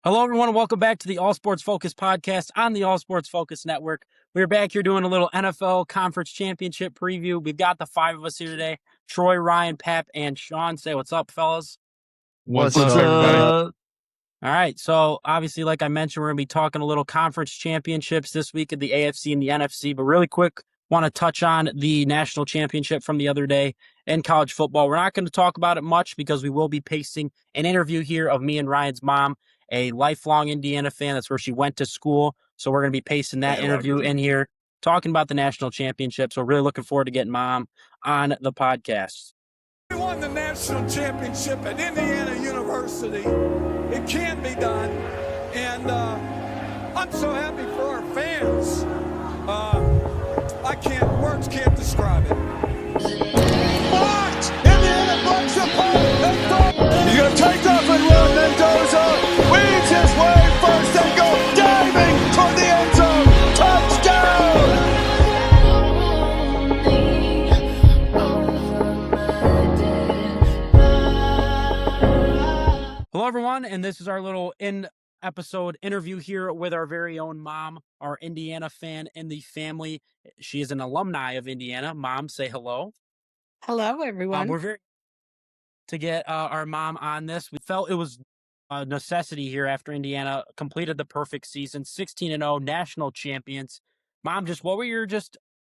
Hello, everyone, and welcome back to the All Sports Focus podcast on the All Sports Focus Network. We're back here doing a little NFL Conference Championship preview. We've got the five of us here today: Troy, Ryan, Pep, and Sean. Say what's up, fellas. What's up, everybody? All right, so obviously, like I mentioned, we're going to be talking a little conference championships this week of the AFC and the NFC. But really quick, want to touch on the national championship from the other day in college football. We're not going to talk about it much because we will be pasting an interview here of me and Ryan's mom, a lifelong Indiana fan. That's where she went to school. So we're going to be pasting that interview in here, talking about the national championship. So really looking forward to getting mom on the podcast. We won the national championship at Indiana University. It can be done. And I'm so happy for our fans. Words can't describe it. Blocked! Indiana blocks the punt. He's going to take off and run. Mendoza weaves his way first and goes diving toward the end zone. Touchdown! Hello, everyone, and this is our little in-episode interview here with our very own mom, our Indiana fan in the family. She is an alumni of Indiana. Mom, say hello. Hello, everyone. We're very to get our mom on this. We felt it was a necessity here after Indiana completed the perfect season, 16-0, national champions. Mom, what were your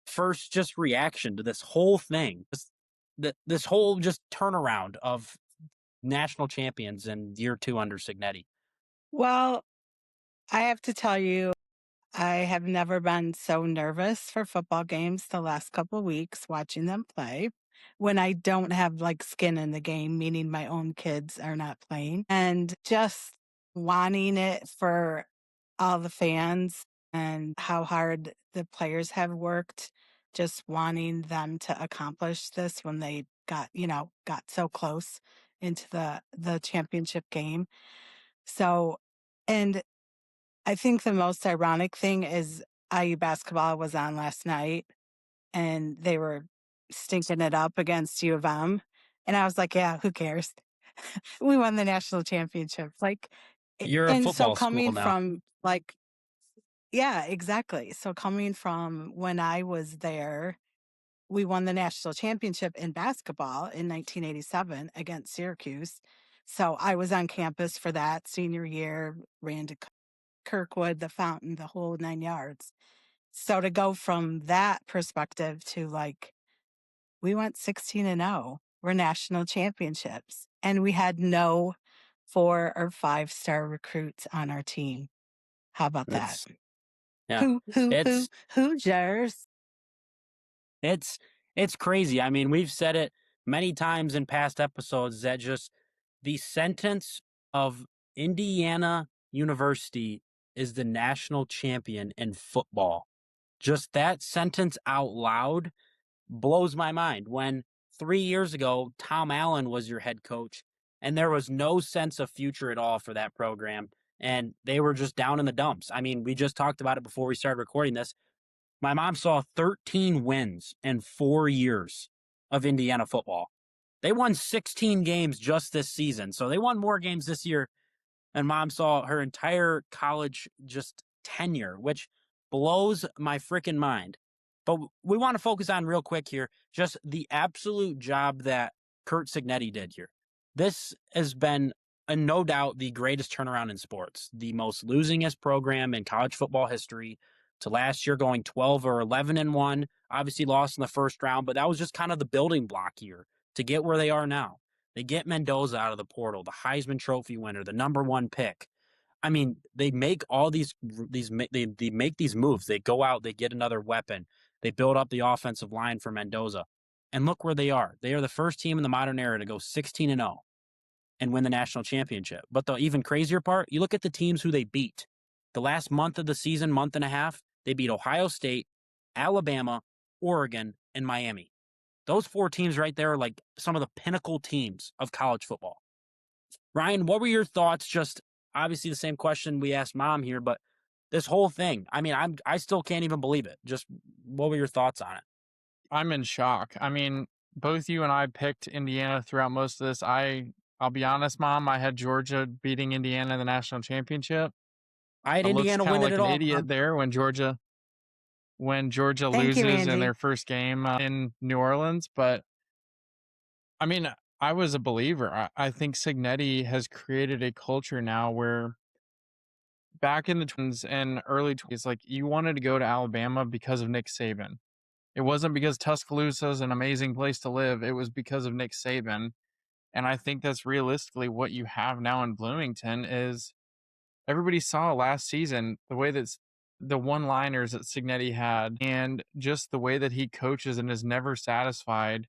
first reaction to this whole thing? This whole turnaround of national champions in year 2 under Signetti. Well, I have to tell you, I have never been so nervous for football games the last couple of weeks watching them play when I don't have skin in the game, meaning my own kids are not playing, and just wanting it for all the fans and how hard the players have worked, just wanting them to accomplish this when they got so close into the championship game. So, and I think the most ironic thing is IU basketball was on last night and they were stinking it up against U of M. And I was like, yeah, who cares? We won the national championship. You're a football coming school now. from yeah, exactly. So coming from when I was there, we won the national championship in basketball in 1987 against Syracuse. So I was on campus for that senior year, ran to Kirkwood, the Fountain, the whole 9 yards. So to go from that perspective to we went 16-0, we're national championships, and we had no 4 or 5-star recruits on our team. How about that? Yeah. Hoosiers. It's crazy. I mean, we've said it many times in past episodes that just the sentence of Indiana University is the national champion in football. Just that sentence out loud blows my mind. When 3 years ago, Tom Allen was your head coach, and there was no sense of future at all for that program, and they were just down in the dumps. I mean, we just talked about it before we started recording this. My mom saw 13 wins in 4 years of Indiana football. They won 16 games just this season, so they won more games this year. And Mom saw her entire college tenure, which blows my freaking mind. But we want to focus on real quick here, just the absolute job that Kurt Signetti did here. This has been, no doubt, the greatest turnaround in sports, the most losingest program in college football history, to last year going 12 or 11-1, obviously lost in the first round, but that was just kind of the building block year to get where they are now. They get Mendoza out of the portal, the Heisman Trophy winner, the number 1 pick. I mean, they make all they make these moves. They go out, they get another weapon. They build up the offensive line for Mendoza. And look where they are. They are the first team in the modern era to go 16-0 and win the national championship. But the even crazier part, you look at the teams who they beat. The last month of the season, month and a half, they beat Ohio State, Alabama, Oregon, and Miami. Those 4 teams right there are some of the pinnacle teams of college football. Ryan, what were your thoughts? Just obviously the same question we asked Mom here, but this whole thing, I mean, I still can't even believe it. Just what were your thoughts on it? I'm in shock. I mean, both you and I picked Indiana throughout most of this. I I'll be honest, Mom. I had Georgia beating Indiana in the national championship. I had I looked Indiana kind of win it like at an all. idiot there when Georgia Thank you, loses in Andy. their first game in New Orleans. But I mean, I was a believer. I think Signetti has created a culture now where back in the 20s and early 20s, like you wanted to go to Alabama because of Nick Saban. It wasn't because Tuscaloosa is an amazing place to live. It was because of Nick Saban. And I think that's realistically what you have now in Bloomington is everybody saw last season the way that the one-liners that Signetti had and just the way that he coaches and is never satisfied.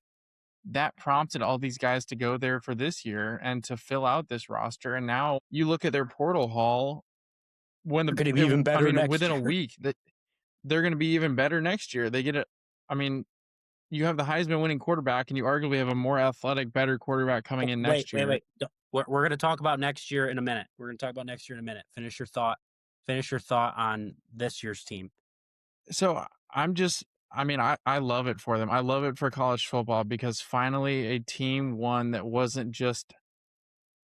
That prompted all these guys to go there for this year and to fill out this roster. And now you look at their portal haul when They're going to be even better next within year. a week that they're going to be even better next year. They get it. I mean, you have the Heisman winning quarterback and you arguably have a more athletic, better quarterback coming in next year. Wait. We're going to talk about next year in a minute. Finish your thought. Finish your thought on this year's team. So I love it for them. I love it for college football because finally a team won that wasn't just,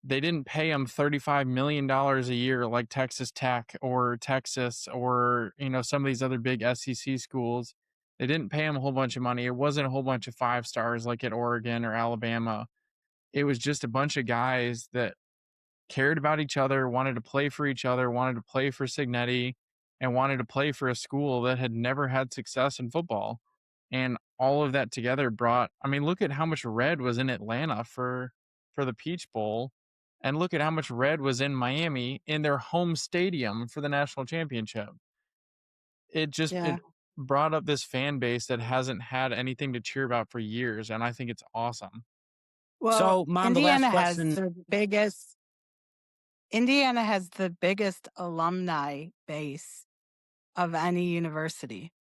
they didn't pay them $35 million a year like Texas Tech or Texas or, some of these other big SEC schools. They didn't pay them a whole bunch of money. It wasn't a whole bunch of 5 stars like at Oregon or Alabama. It was just a bunch of guys that cared about each other, wanted to play for each other, wanted to play for Signetti, and wanted to play for a school that had never had success in football. And all of that together look at how much red was in Atlanta for the Peach Bowl. And look at how much red was in Miami in their home stadium for the national championship. It brought up this fan base that hasn't had anything to cheer about for years. And I think it's awesome. Well, So, Mom, the last question. Indiana has the biggest alumni base of any university.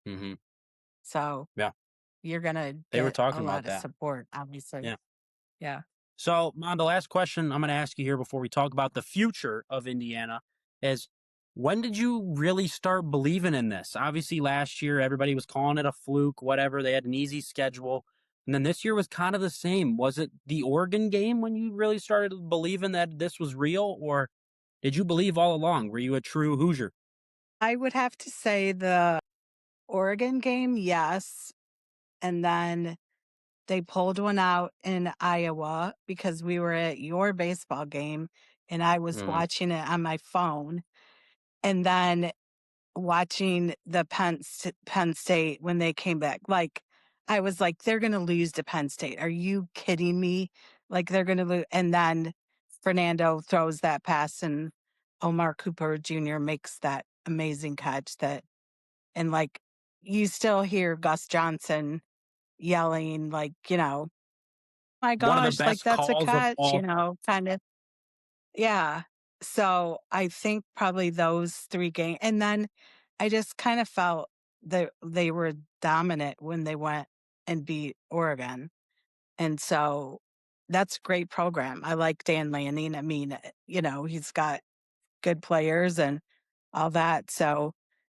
Mm-hmm. So yeah, you're going to They were get talking a about lot of that. support, obviously. Yeah. So, Mom, the last question I'm going to ask you here before we talk about the future of Indiana is, when did you really start believing in this? Obviously, last year, everybody was calling it a fluke, whatever. They had an easy schedule. And then this year was kind of the same. Was it the Oregon game when you really started believing that this was real? Or did you believe all along? Were you a true Hoosier? I would have to say the Oregon game, yes. And then they pulled one out in Iowa because we were at your baseball game and I was watching it on my phone. And then watching the Penn State when they came back, like, I was like, they're going to lose to Penn State. Are you kidding me? Like, they're going to lose. And then Fernando throws that pass and Omar Cooper Jr. makes that amazing catch and like, you still hear Gus Johnson yelling, like, my One of the gosh, like, best that's a calls of catch, all. kind of. Yeah. So I think probably those 3 games. And then I just kind of felt that they were dominant when they went and beat Oregon. And so that's a great program. I like Dan Lanning. I mean, he's got good players and all that. So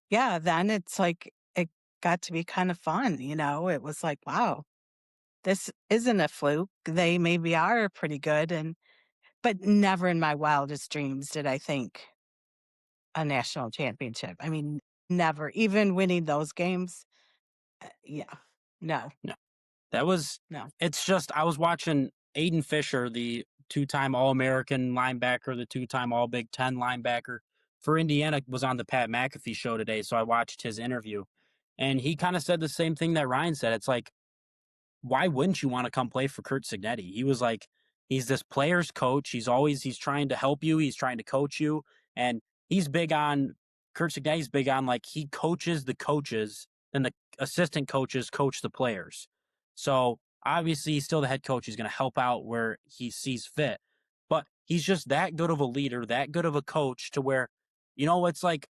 yeah, then it's like, it got to be kind of fun. It was like, wow, this isn't a fluke. They maybe are pretty good. But never in my wildest dreams did I think a national championship. I mean, never. Even winning those games. Yeah. No. That was, No. it's just, I was watching Aiden Fisher, the 2-time All-American linebacker, the 2-time All-Big Ten linebacker for Indiana, was on the Pat McAfee show today. So I watched his interview and he kind of said the same thing that Ryan said. It's like, why wouldn't you want to come play for Kurt Signetti? He was like, he's this player's coach. He's trying to help you. He's trying to coach you. And Kurt Signetti's big on, like, he coaches the coaches and the assistant coaches coach the players. So obviously he's still the head coach. He's going to help out where he sees fit, but he's just that good of a leader, that good of a coach to where, it's like,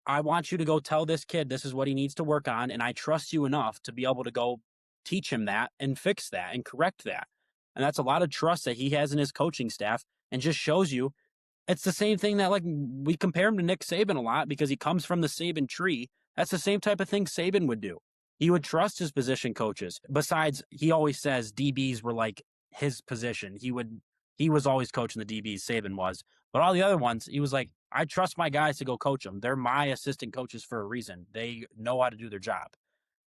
I want you to go tell this kid this is what he needs to work on. And I trust you enough to be able to go teach him that and fix that and correct that. And that's a lot of trust that he has in his coaching staff, and just shows you it's the same thing that, like, we compare him to Nick Saban a lot because he comes from the Saban tree. That's the same type of thing Saban would do. He would trust his position coaches. Besides, he always says DBs were like his position. He was always coaching the DBs, Saban was. But all the other ones, he was like, I trust my guys to go coach them. They're my assistant coaches for a reason. They know how to do their job.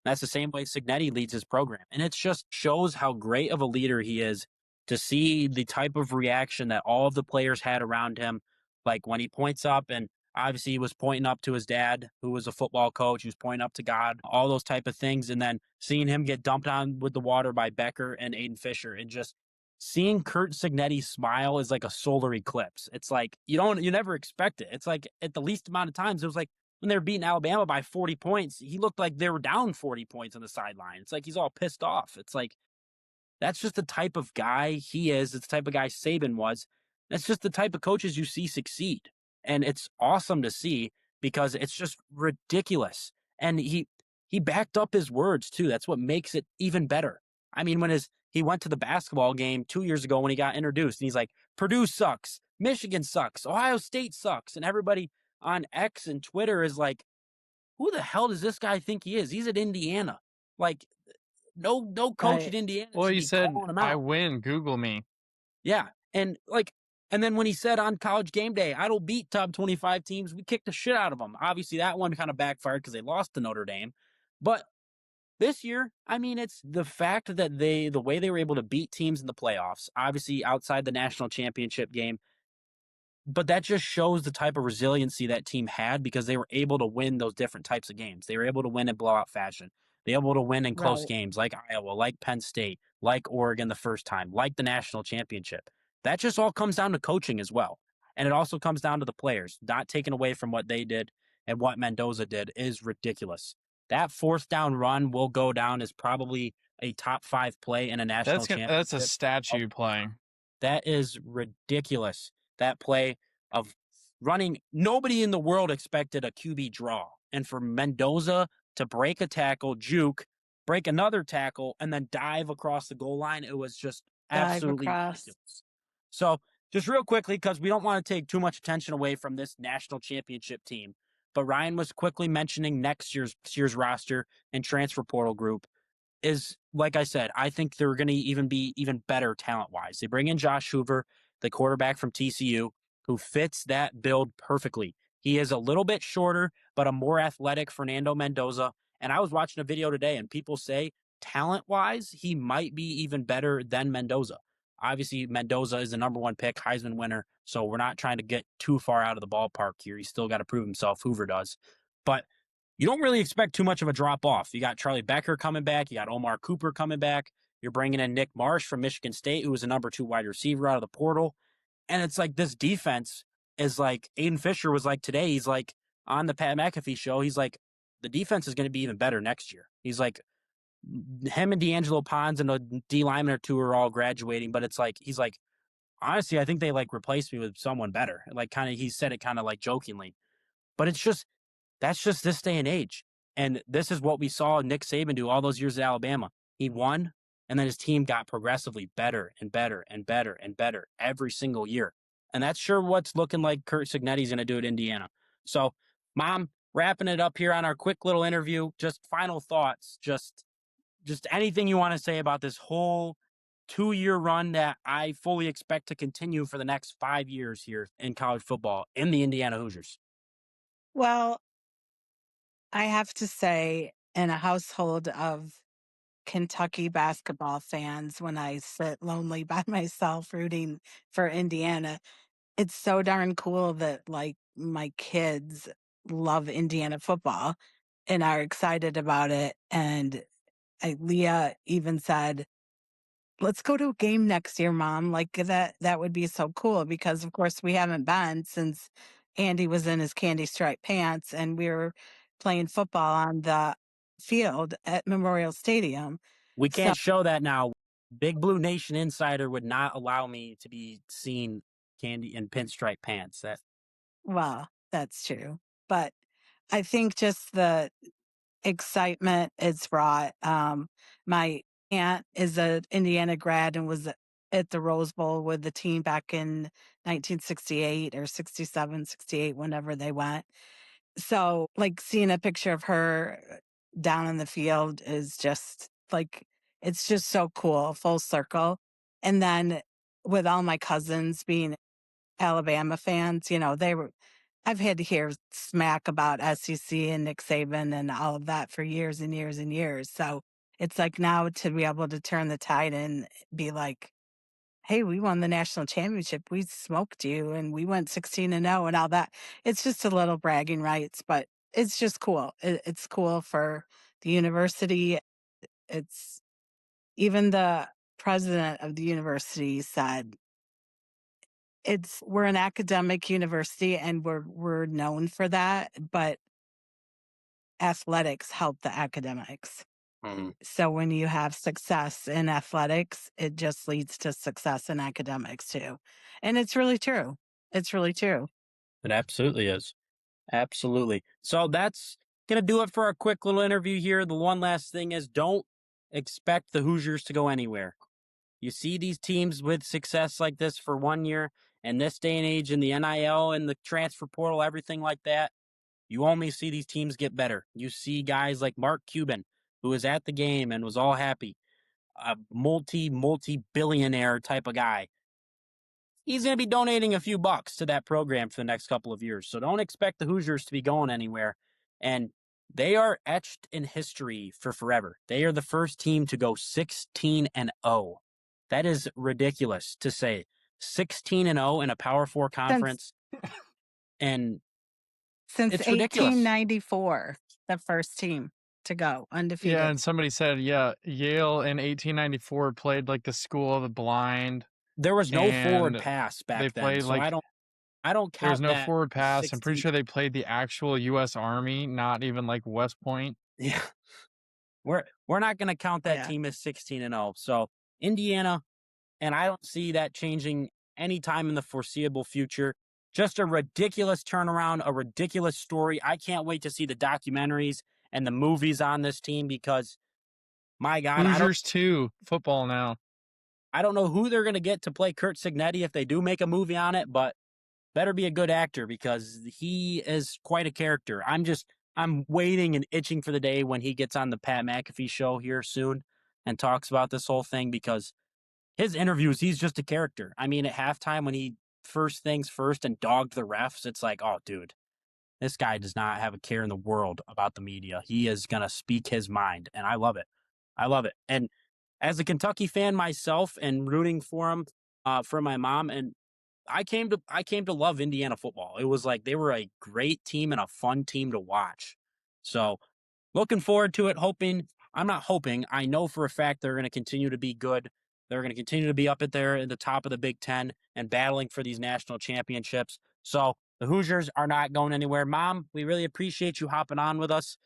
That's the same way Signetti leads his program. And it just shows how great of a leader he is to see the type of reaction that all of the players had around him. Like when he points up, and obviously he was pointing up to his dad, who was a football coach. He was pointing up to God, all those type of things. And then seeing him get dumped on with the water by Becker and Aiden Fisher, and just seeing Kurt Signetti smile is like a solar eclipse. It's like, you never expect it. It's like at the least amount of times, it was like, when they were beating Alabama by 40 points, he looked like they were down 40 points on the sideline. It's like he's all pissed off. It's like, that's just the type of guy he is. It's the type of guy Saban was. That's just the type of coaches you see succeed. And it's awesome to see because it's just ridiculous. And he backed up his words too. That's what makes it even better. I mean, when he went to the basketball game 2 years ago when he got introduced, and he's like, Purdue sucks, Michigan sucks, Ohio State sucks, and everybody on X and Twitter is like, who the hell does this guy think he is? He's at Indiana. Like, no coach at Indiana. Well, he said, him out. I win, Google me. Yeah. And then when he said on College Game Day, I'll beat top 25 teams, we kicked the shit out of them. Obviously, that one kind of backfired because they lost to Notre Dame. But this year, I mean, it's the fact that the way they were able to beat teams in the playoffs, obviously outside the national championship game, but that just shows the type of resiliency that team had because they were able to win those different types of games. They were able to win in blowout fashion. They were able to win in close games like Iowa, like Penn State, like Oregon the first time, like the national championship. That just all comes down to coaching as well. And it also comes down to the players. Not taken away from what they did and what Mendoza did is ridiculous. That fourth down run will go down as probably a top 5 play in a national championship. That's a statue play. That is ridiculous. That play of running, nobody in the world expected a QB draw. And for Mendoza to break a tackle, juke, break another tackle, and then dive across the goal line, it was just absolutely ridiculous. So just real quickly, because we don't want to take too much attention away from this national championship team, but Ryan was quickly mentioning next year's roster and transfer portal group is, like I said, I think they're going to be even better talent-wise. They bring in Josh Hoover, the quarterback from TCU, who fits that build perfectly. He is a little bit shorter, but a more athletic Fernando Mendoza. And I was watching a video today, and people say, talent-wise, he might be even better than Mendoza. Obviously, Mendoza is the number 1 pick, Heisman winner, so we're not trying to get too far out of the ballpark here. He's still got to prove himself, Hoover does. But you don't really expect too much of a drop-off. You got Charlie Becker coming back. You got Omar Cooper coming back. You're bringing in Nick Marsh from Michigan State, who was a number 2 wide receiver out of the portal. And it's like this defense is like, Aiden Fisher was like today, he's like on the Pat McAfee show, he's like, the defense is going to be even better next year. He's like, him and D'Angelo Pons and a D lineman or two are all graduating, but it's like, he's like, honestly, I think they like replaced me with someone better. Like kind of, he said it kind of like jokingly, but it's just, that's just this day and age. And this is what we saw Nick Saban do all those years at Alabama. He won, and then his team got progressively better and better and better and better every single year. And that's sure what's looking like Kurt Signetti's going to do at Indiana. So, Mom, wrapping it up here on our quick little interview, just final thoughts, just anything you want to say about this whole 2-year run that I fully expect to continue for the next 5 years here in college football in the Indiana Hoosiers. Well, I have to say, in a household of Kentucky basketball fans, when I sit lonely by myself rooting for Indiana, it's so darn cool that like my kids love Indiana football and are excited about it. And Leah even said, let's go to a game next year, Mom. Like that would be so cool because of course we haven't been since Andy was in his candy striped pants and we were playing football on the field at Memorial Stadium. We can't show that now. Big Blue Nation Insider would not allow me to be seen candy in pinstripe pants. Well, that's true. But I think just the excitement it's brought. My aunt is an Indiana grad and was at the Rose Bowl with the team back in 1968 or 67, 68, whenever they went. So like seeing a picture of her down in the field is just like, it's just so cool, full circle. And then with all my cousins being Alabama fans, I've had to hear smack about SEC and Nick Saban and all of that for years and years and years. So it's like now to be able to turn the tide and be like, hey, we won the national championship. We smoked you and we went 16-0 and all that. It's just a little bragging rights, but it's just cool. It's cool for the university. It's even the president of the university said we're an academic university and we're known for that, but athletics help the academics. Mhm. So when you have success in athletics, it just leads to success in academics too. And it's really true. It's really true. It absolutely is. Absolutely. So that's going to do it for our quick little interview here. The one last thing is don't expect the Hoosiers to go anywhere. You see these teams with success like this for 1 year, and this day and age in the NIL and the transfer portal, everything like that, you only see these teams get better. You see guys like Mark Cuban, who was at the game and was all happy, a multi-billionaire type of guy. He's going to be donating a few bucks to that program for the next couple of years. So don't expect the Hoosiers to be going anywhere. And they are etched in history for forever. They are the first team to go 16-0. That is ridiculous to say. 16-0 in a Power 4 conference. And Since it's ridiculous. 1894, the first team to go undefeated. Yeah, and somebody said, Yale in 1894 played like the school of the blind. There was no forward and pass back they then. played So like I don't count there was no that forward pass. I'm pretty 16 sure they played the actual U.S. Army, not even like West Point. Yeah. We're not going to count that Yeah. team as 16-0. So Indiana, and I don't see that changing anytime in the foreseeable future. Just a ridiculous turnaround, a ridiculous story. I can't wait to see the documentaries and the movies on this team because, my God, Hoosiers too, football now. I don't know who they're going to get to play Kurt Signetti if they do make a movie on it, but better be a good actor because he is quite a character. I'm waiting and itching for the day when he gets on the Pat McAfee show here soon and talks about this whole thing because his interviews, he's just a character. I mean, at halftime when he first things first and dogged the refs, it's like, oh, dude, this guy does not have a care in the world about the media. He is going to speak his mind, and I love it. I love it. And as a Kentucky fan myself and rooting for him, for my mom, and I came to love Indiana football. It was like they were a great team and a fun team to watch. So looking forward to it. I'm not hoping. I know for a fact they're going to continue to be good. They're going to continue to be up at there at the top of the Big Ten and battling for these national championships. So the Hoosiers are not going anywhere. Mom, we really appreciate you hopping on with us.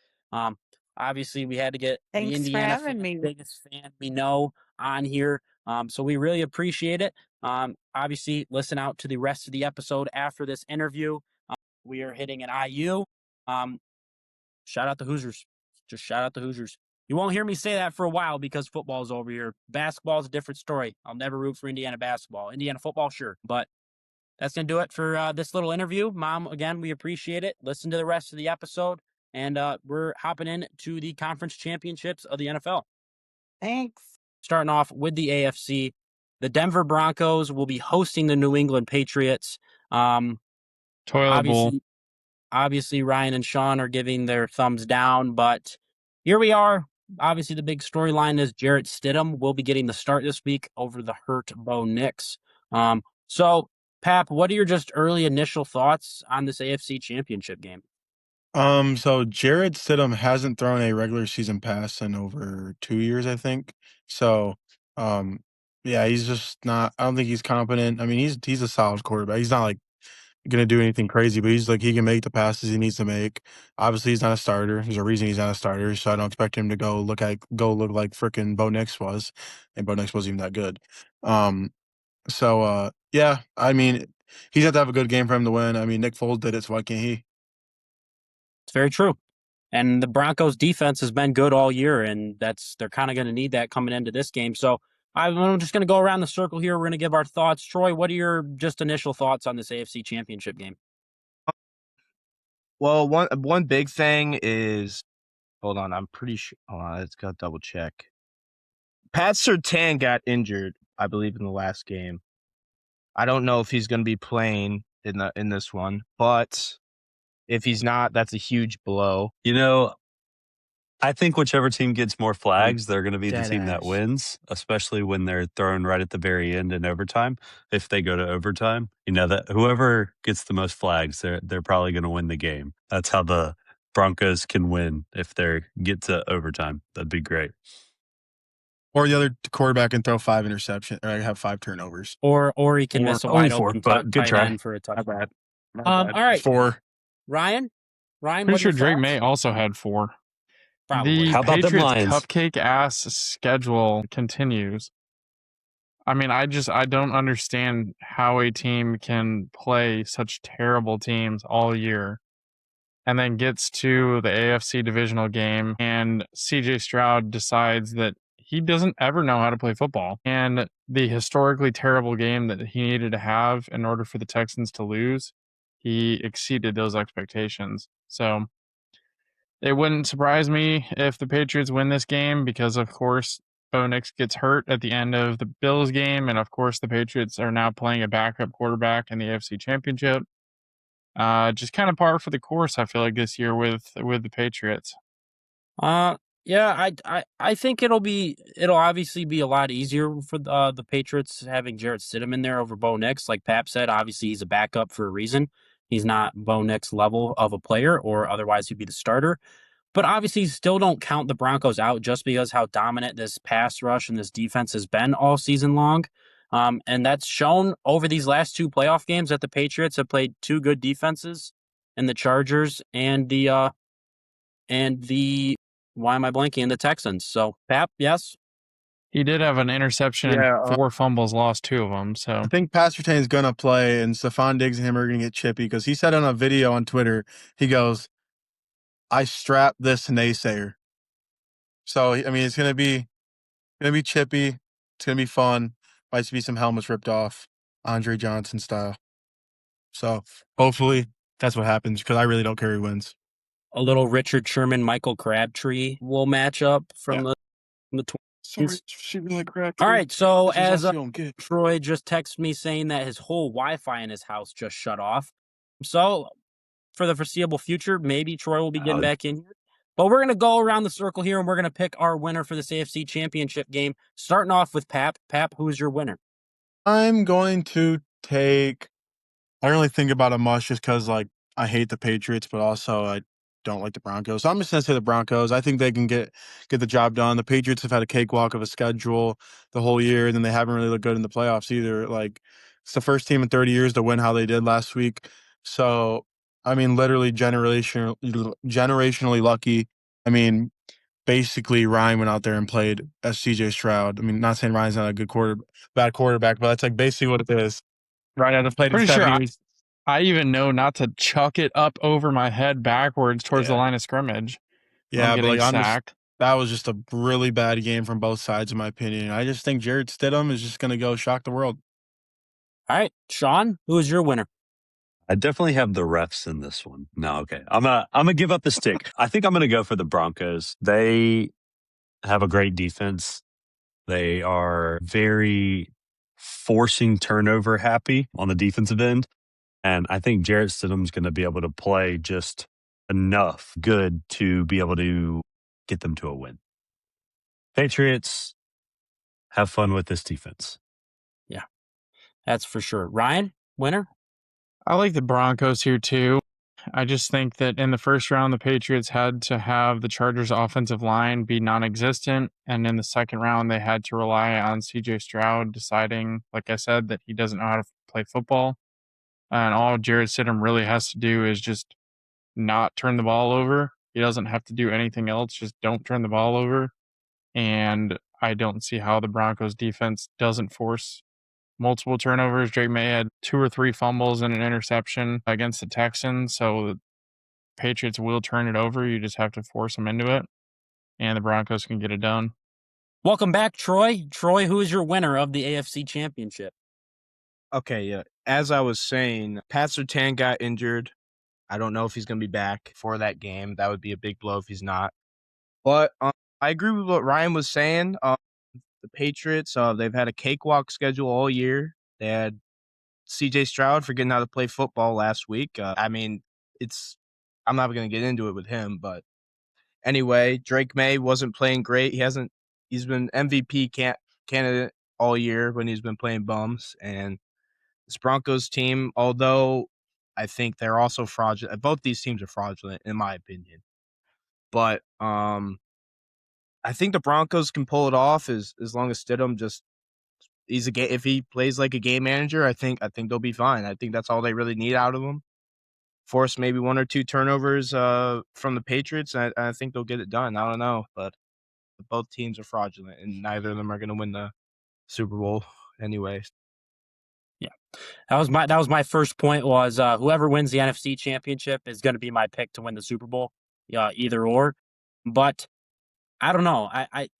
Obviously, we had to get Thanks the for Indiana having me. biggest fan we know on here. So we really appreciate it. Obviously, listen out to the rest of the episode after this interview. We are hitting an IU. Shout out the Hoosiers. Just shout out the Hoosiers. You won't hear me say that for a while because football's over here. Basketball is a different story. I'll never root for Indiana basketball. Indiana football, sure. But that's going to do it for this little interview. Mom, again, we appreciate it. Listen to the rest of the episode. And we're hopping into the conference championships of the NFL. Thanks. Starting off with the AFC, the Denver Broncos will be hosting the New England Patriots. Toilet bowl. Obviously, Ryan and Sean are giving their thumbs down, but here we are. Obviously, the big storyline is Jarrett Stidham will be getting the start this week over the hurt Bo Nix. So, Pap, what are your just early initial thoughts on this AFC Championship game? So Jarrett Stidham hasn't thrown a regular season pass in over 2 years, I think. So, yeah, he's just not. I don't think he's competent. I mean, he's a solid quarterback. He's not like gonna do anything crazy, but he's like he can make the passes he needs to make. Obviously, he's not a starter. There's a reason he's not a starter. So I don't expect him to go look like freaking Bo Nix was, and Bo Nix wasn't even that good. Yeah, I mean, he's have to have a good game for him to win. I mean, Nick Foles did it, so why can't he? It's very true. And the Broncos defense has been good all year, and they're kind of going to need that coming into this game. So I'm just going to go around the circle here. We're going to give our thoughts. Troy, what are your just initial thoughts on this AFC Championship game? Well, one big thing is, hold on, I'm pretty sure. Hold on, let's go double check. Pat Surtain got injured. I believe, in the last game. I don't know if he's going to be playing in this one, but if he's not, that's a huge blow. I think whichever team gets more flags, they're going to be the Dead team that ass. wins, especially when they're thrown right at the very end in overtime. If they go to overtime, that whoever gets the most flags, they're probably going to win the game. That's how the Broncos can win if they get to overtime. That'd be great. Or the other quarterback can throw 5 interceptions or have 5 turnovers. Or he can miss a only wide 4, open but good tight try. end for a touchdown. bad. All right, 4. Ryan, Pretty what are sure your Drake thoughts? May also had 4. Probably. The How about them Patriots Lions? cupcake ass schedule continues. I mean, I don't understand how a team can play such terrible teams all year and then gets to the AFC divisional game and CJ Stroud decides that he doesn't ever know how to play football. And the historically terrible game that he needed to have in order for the Texans to lose, he exceeded those expectations. So it wouldn't surprise me if the Patriots win this game because, of course, Bo Nix gets hurt at the end of the Bills game. And, of course, the Patriots are now playing a backup quarterback in the AFC Championship. Just kind of par for the course, I feel like, this year with the Patriots. Yeah, I think it'll obviously be a lot easier for the Patriots having Jarrett Stidham in there over Bo Nix. Like Pap said, obviously he's a backup for a reason. He's not Bo Nix level of a player, or otherwise he'd be the starter. But obviously, still don't count the Broncos out just because how dominant this pass rush and this defense has been all season long. And that's shown over these last 2 playoff games that the Patriots have played 2 good defenses, and the Chargers and the why am I blanking? The Texans. So, Pap, yes? He did have an interception and 4 fumbles, lost 2 of them. So I think Pastertain is going to play, and Stephon Diggs and him are going to get chippy because he said on a video on Twitter, he goes, I strapped this naysayer. So, I mean, it's going to be chippy. It's going to be fun. Might be some helmets ripped off, Andre Johnson style. So, hopefully, that's what happens because I really don't care who wins. A little Richard Sherman, Michael Crabtree will match up from the Twins. She really Crabtree. All right, so as get. Troy just texted me saying that his whole Wi-Fi in his house just shut off. So for the foreseeable future, maybe Troy will be getting back in here. But we're going to go around the circle here, and we're going to pick our winner for this AFC Championship game, starting off with Pap. Pap, who is your winner? I'm going to take – I don't really think about it much just because, like, I hate the Patriots, but also I don't like the Broncos. So I'm just going to say the Broncos. I think they can get the job done. The Patriots have had a cakewalk of a schedule the whole year, and then they haven't really looked good in the playoffs either. Like, it's the first team in 30 years to win how they did last week. So, I mean, literally generationally lucky. I mean, basically Ryan went out there and played as CJ Stroud. I mean, not saying Ryan's not a bad quarterback, but that's like basically what it is. Ryan had played in pretty 7 sure years. I even know not to chuck it up over my head backwards towards the line of scrimmage. Yeah, but like sacked. that was just a really bad game from both sides, in my opinion. I just think Jarrett Stidham is just going to go shock the world. All right, Sean, who is your winner? I definitely have the refs in this one. No, okay. I'm gonna give up the stick. I think I'm gonna go for the Broncos. They have a great defense. They are very forcing turnover happy on the defensive end. And I think Jarrett Stidham's going to be able to play just enough good to be able to get them to a win. Patriots, have fun with this defense. Yeah, that's for sure. Ryan, winner? I like the Broncos here too. I just think that in the first round, the Patriots had to have the Chargers' offensive line be non-existent. And in the second round, they had to rely on CJ Stroud deciding, like I said, that he doesn't know how to play football. And all Jarrett Stidham really has to do is just not turn the ball over. He doesn't have to do anything else. Just don't turn the ball over. And I don't see how the Broncos defense doesn't force multiple turnovers. Drake May had 2 or 3 fumbles and an interception against the Texans. So the Patriots will turn it over. You just have to force them into it. And the Broncos can get it done. Welcome back, Troy. Troy, who is your winner of the AFC Championship? Okay, yeah. As I was saying, Patriots got injured. I don't know if he's going to be back for that game. That would be a big blow if he's not. But I agree with what Ryan was saying. the Patriots, they've had a cakewalk schedule all year. They had CJ Stroud forgetting how to play football last week. I'm not going to get into it with him, but anyway, Drake May wasn't playing great. He's been MVP candidate all year when he's been playing bums. And this Broncos team, although I think they're also fraudulent, both these teams are fraudulent in my opinion. But I think the Broncos can pull it off as long as Stidham if he plays like a game manager, I think they'll be fine. I think that's all they really need out of him. Force maybe 1 or 2 turnovers from the Patriots, and I think they'll get it done. I don't know, but both teams are fraudulent, and neither of them are going to win the Super Bowl anyway. Yeah, that was my first point. Was whoever wins the NFC Championship is going to be my pick to win the Super Bowl. Either or, but I don't know.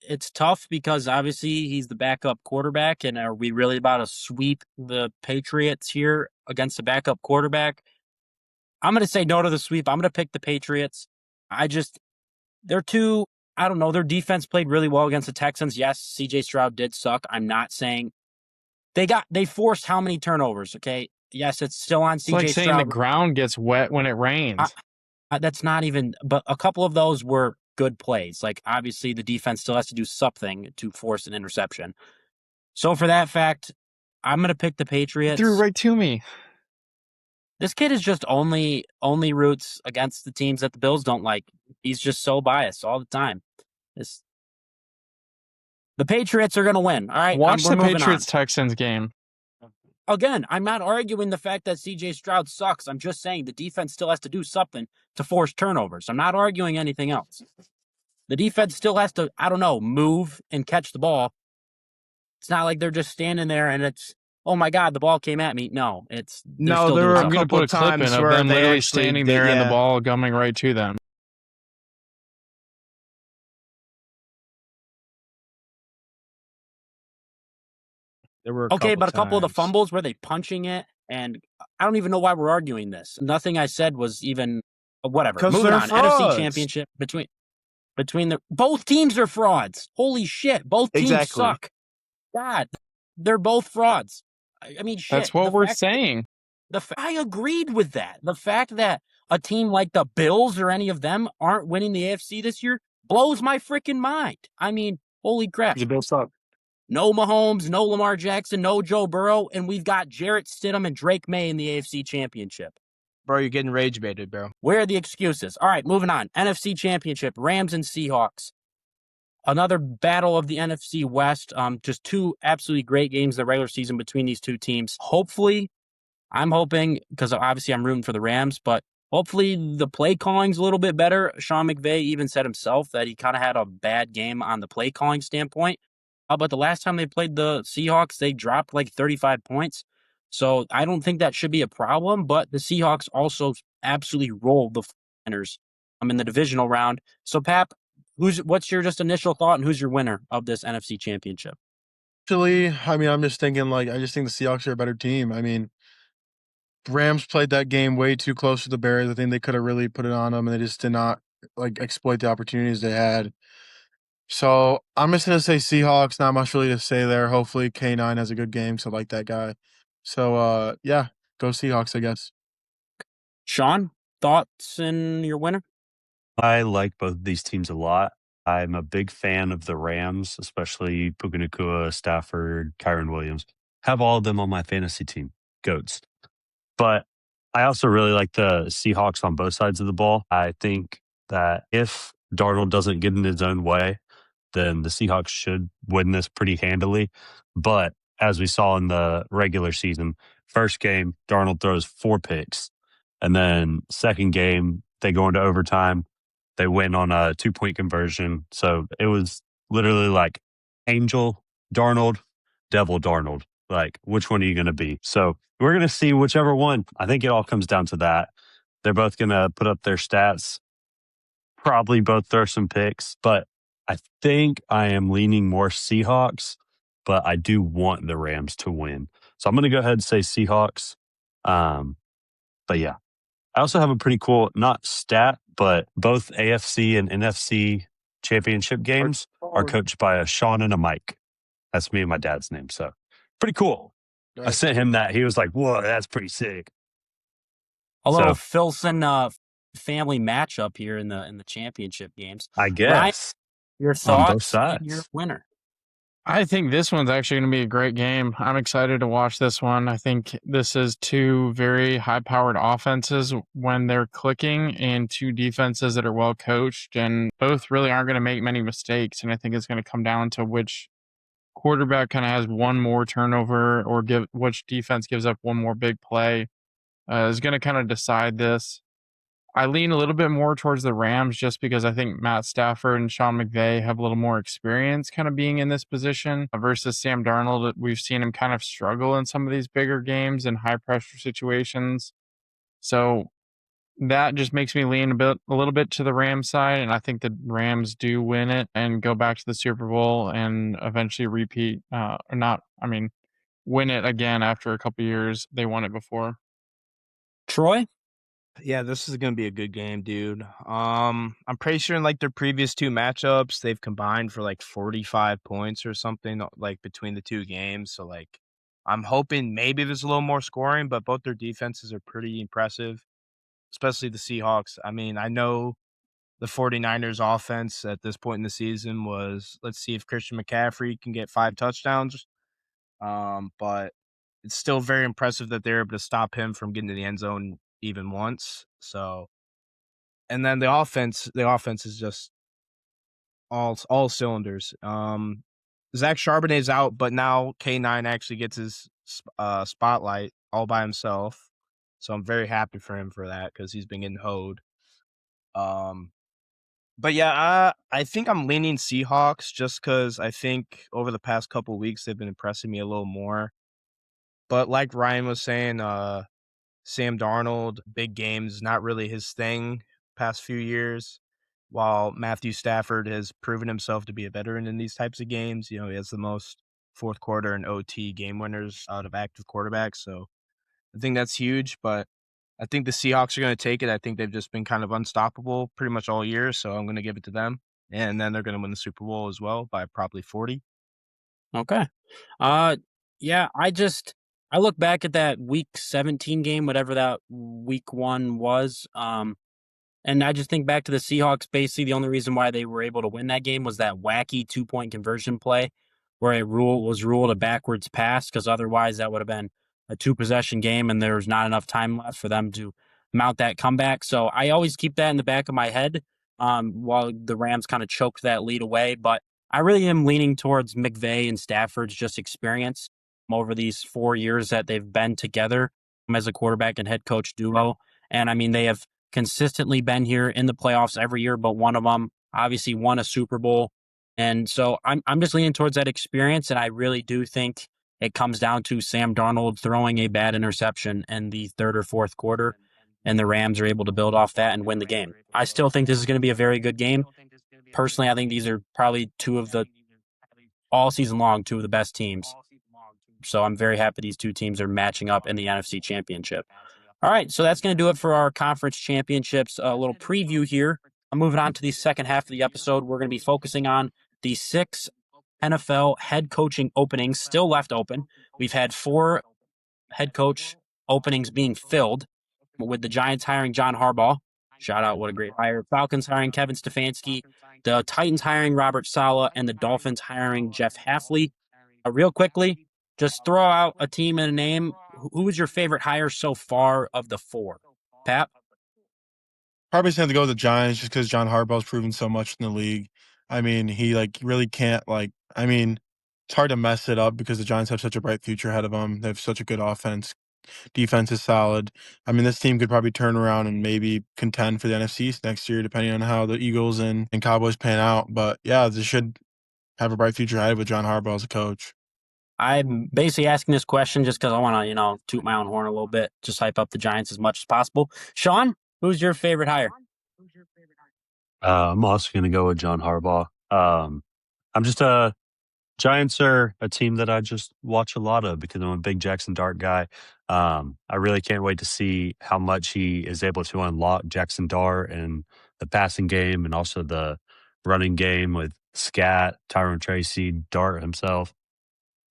It's tough because obviously he's the backup quarterback, and are we really about to sweep the Patriots here against the backup quarterback? I'm going to say no to the sweep. I'm going to pick the Patriots. They're too, I don't know. Their defense played really well against the Texans. Yes, CJ Stroud did suck. I'm not saying they forced how many turnovers? Okay. Yes, it's still on CJ Stroud. It's like saying the ground gets wet when it rains. That's not even, but a couple of those were good plays. Like, obviously, the defense still has to do something to force an interception. So, for that fact, I'm going to pick the Patriots. Threw right to me. This kid is just only roots against the teams that the Bills don't like. He's just so biased all the time. The Patriots are going to win. All right, watch the Patriots-Texans game. Again, I'm not arguing the fact that CJ Stroud sucks. I'm just saying the defense still has to do something to force turnovers. I'm not arguing anything else. The defense still has to, I don't know, move and catch the ball. It's not like they're just standing there and it's, oh my God, the ball came at me. No, there were a couple of times where them literally standing there and the ball coming right to them. There were but a couple of the fumbles, were they punching it? And I don't even know why we're arguing this. Nothing I said was even whatever. Moving on. Frauds. NFC Championship between both teams are frauds. Holy shit, both teams suck. God, they're both frauds. I mean, shit. That's what we're saying. I agreed with that. The fact that a team like the Bills or any of them aren't winning the AFC this year blows my freaking mind. I mean, holy crap. The Bills suck. No Mahomes, no Lamar Jackson, no Joe Burrow, and we've got Jarrett Stidham and Drake May in the AFC Championship. Bro, you're getting rage baited, bro. Where are the excuses? All right, moving on. NFC Championship, Rams and Seahawks. Another battle of the NFC West. Just 2 absolutely great games in the regular season between these 2 teams. Hopefully, I'm hoping, because obviously I'm rooting for the Rams, but hopefully the play calling's a little bit better. Sean McVay even said himself that he kind of had a bad game on the play calling standpoint. But the last time they played the Seahawks, they dropped like 35 points. So I don't think that should be a problem. But the Seahawks also absolutely rolled the winners in the divisional round. So, Pap, what's your just initial thought and who's your winner of this NFC Championship? Actually, I mean, I'm just thinking I just think the Seahawks are a better team. I mean, Rams played that game way too close to the Bears. I think they could have really put it on them, and they just did not exploit the opportunities they had. So I'm just gonna say Seahawks. Not much really to say there. Hopefully K9 has a good game. So I like that guy. So yeah, go Seahawks, I guess. Sean, thoughts in your winner? I like both of these teams a lot. I'm a big fan of the Rams, especially Puka Nacua, Stafford, Kyron Williams. Have all of them on my fantasy team. Goats. But I also really like the Seahawks on both sides of the ball. I think that if Darnold doesn't get in his own way, then the Seahawks should win this pretty handily. But as we saw in the regular season, first game, Darnold throws 4 picks. And then second game, they go into overtime. They win on a 2-point conversion. So it was literally like Angel Darnold, Devil Darnold. Like, which one are you going to be? So we're going to see whichever one. I think it all comes down to that. They're both going to put up their stats, probably both throw some picks, but I think I am leaning more Seahawks, but I do want the Rams to win. So I'm going to go ahead and say Seahawks. But yeah, I also have a pretty cool, not stat, but both AFC and NFC championship games are coached by a Sean and a Mike. That's me and my dad's name. So pretty cool. I Nice. sent him that. He was like, whoa, that's pretty sick. A little So Filson family matchup here in the championship games. I Ryan, guess your on both thoughts and your sides. winner. I think this one's actually going to be a great game. I'm excited to watch this one. I think this is two very high-powered offenses when they're clicking and two defenses that are well coached, and both really aren't going to make many mistakes. And I think it's going to come down to which quarterback kind of has one more turnover or which defense gives up one more big play is going to kind of decide this. I lean a little bit more towards the Rams just because I think Matt Stafford and Sean McVay have a little more experience kind of being in this position versus Sam Darnold. We've seen him kind of struggle in some of these bigger games and high pressure situations. So that just makes me lean a little bit to the Rams side. And I think the Rams do win it and go back to the Super Bowl and eventually repeat, win it again after a couple years. They won it before. Troy? Yeah, this is gonna be a good game, dude. I'm pretty sure in like their previous two matchups, they've combined for like 45 points or something like between the two games. So like, I'm hoping maybe there's a little more scoring, but both their defenses are pretty impressive, especially the Seahawks. I mean, I know the 49ers offense at this point in the season was, let's see if Christian McCaffrey can get 5 touchdowns. But it's still very impressive that they're able to stop him from getting to the end zone even once. So, and then the offense is just all cylinders. Zach Charbonnet's out, but now K9 actually gets his spotlight all by himself. So I'm very happy for him for that because he's been getting hoed. But yeah, I think I'm leaning Seahawks just because I think over the past couple weeks they've been impressing me a little more. But like Ryan was saying, Sam Darnold, big games, not really his thing past few years, while Matthew Stafford has proven himself to be a veteran in these types of games. You know, he has the most fourth quarter and OT game winners out of active quarterbacks. So I think that's huge, but I think the Seahawks are going to take it. I think they've just been kind of unstoppable pretty much all year, so I'm going to give it to them. And then they're going to win the Super Bowl as well by probably 40. Okay. Yeah, I look back at that week 17 game, whatever that week 1 was. And I just think back to the Seahawks. Basically, the only reason why they were able to win that game was that wacky 2-point conversion play where it was ruled a backwards pass, because otherwise that would have been a 2-possession game and there was not enough time left for them to mount that comeback. So I always keep that in the back of my head while the Rams kind of choked that lead away. But I really am leaning towards McVay and Stafford's just experience over these 4 years that they've been together as a quarterback and head coach duo. And I mean, they have consistently been here in the playoffs every year, but one of them obviously won a Super Bowl. And so I'm just leaning towards that experience. And I really do think it comes down to Sam Darnold throwing a bad interception in the third or fourth quarter, and the Rams are able to build off that and win the game. I still think this is going to be a very good game. Personally, I think these are probably all season long, two of the best teams. So I'm very happy these two teams are matching up in the NFC Championship. All right, so that's going to do it for our conference championships. A little preview here. I'm moving on to the second half of the episode. We're going to be focusing on the 6 NFL head coaching openings still left open. We've had 4 head coach openings being filled, with the Giants hiring John Harbaugh. Shout out, what a great hire. Falcons hiring Kevin Stefanski. The Titans hiring Robert Saleh, and the Dolphins hiring Jeff Hafley. Real quickly, just throw out a team and a name. Who is your favorite hire so far of the 4? Pat? Probably just have to go with the Giants just because John Harbaugh's proven so much in the league. I mean, he really can't it's hard to mess it up because the Giants have such a bright future ahead of them. They have such a good offense. Defense is solid. I mean, this team could probably turn around and maybe contend for the NFC East next year, depending on how the Eagles and Cowboys pan out. But yeah, they should have a bright future ahead with John Harbaugh as a coach. I'm basically asking this question just because I want to, toot my own horn a little bit, just hype up the Giants as much as possible. Sean, who's your favorite hire? I'm also going to go with John Harbaugh. I'm just Giants are a team that I just watch a lot of because I'm a big Jackson Dart guy. I really can't wait to see how much he is able to unlock Jackson Dart and the passing game and also the running game with Scat, Tyron Tracy, Dart himself.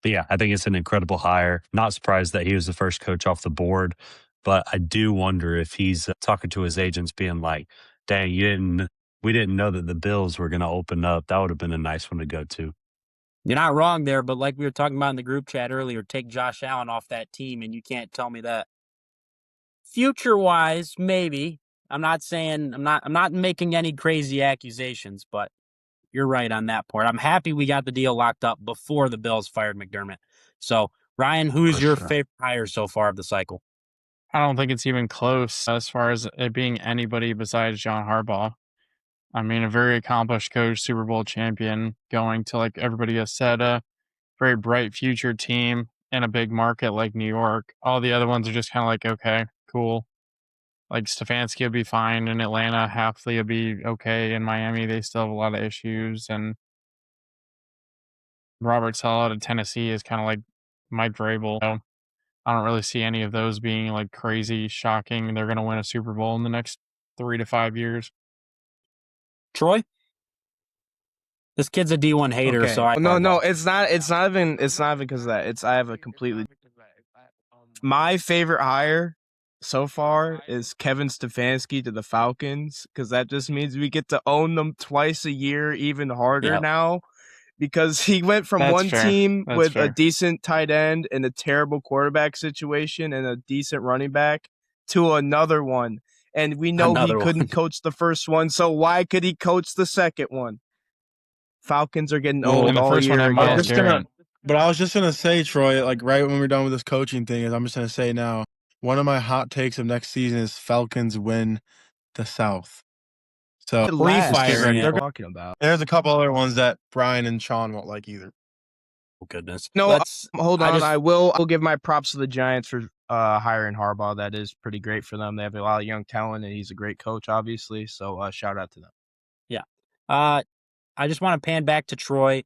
But yeah, I think it's an incredible hire. Not surprised that he was the first coach off the board, but I do wonder if he's talking to his agents being like, dang, we didn't know that the Bills were going to open up. That would have been a nice one to go to. You're not wrong there, but like we were talking about in the group chat earlier, take Josh Allen off that team, and you can't tell me that. Future-wise, maybe. I'm not making any crazy accusations, but you're right on that part. I'm happy we got the deal locked up before the Bills fired McDermott. So, Ryan, who's For your sure. favorite hire so far of the cycle? I don't think it's even close as far as it being anybody besides John Harbaugh. I mean, a very accomplished coach, Super Bowl champion, going to, like everybody has said, a very bright future team in a big market like New York. All the other ones are just kind of like, okay, cool. Like Stefanski will be fine in Atlanta. Hafley will be okay in Miami. They still have a lot of issues. And Robert Saleh out of Tennessee is kind of like Mike Vrabel. So I don't really see any of those being like crazy, shocking. They're going to win a Super Bowl in the next 3 to 5 years. Troy? This kid's a D1 hater, Okay. so I No, it's not even because of that. I have a completely my favorite hire so far is Kevin Stefanski to the Falcons, because that just means we get to own them twice a year even harder now, because he went from That's one fair. team That's with fair. a decent tight end and a terrible quarterback situation and a decent running back to another one. And we know he couldn't coach the first one, so why could he coach the second one? Falcons are getting owned and the all first year one had Myles again. Garrett. But I was just gonna say, Troy, like right when we're done with this coaching thing, is I'm just gonna say now, one of my hot takes of next season is Falcons win the South. So Last, get ready. they're talking about. There's a couple other ones that Brian and Sean won't like either. Oh, goodness. No, hold on. I'll give my props to the Giants for hiring Harbaugh. That is pretty great for them. They have a lot of young talent, and he's a great coach, obviously. So shout out to them. Yeah. I just want to pan back to Troy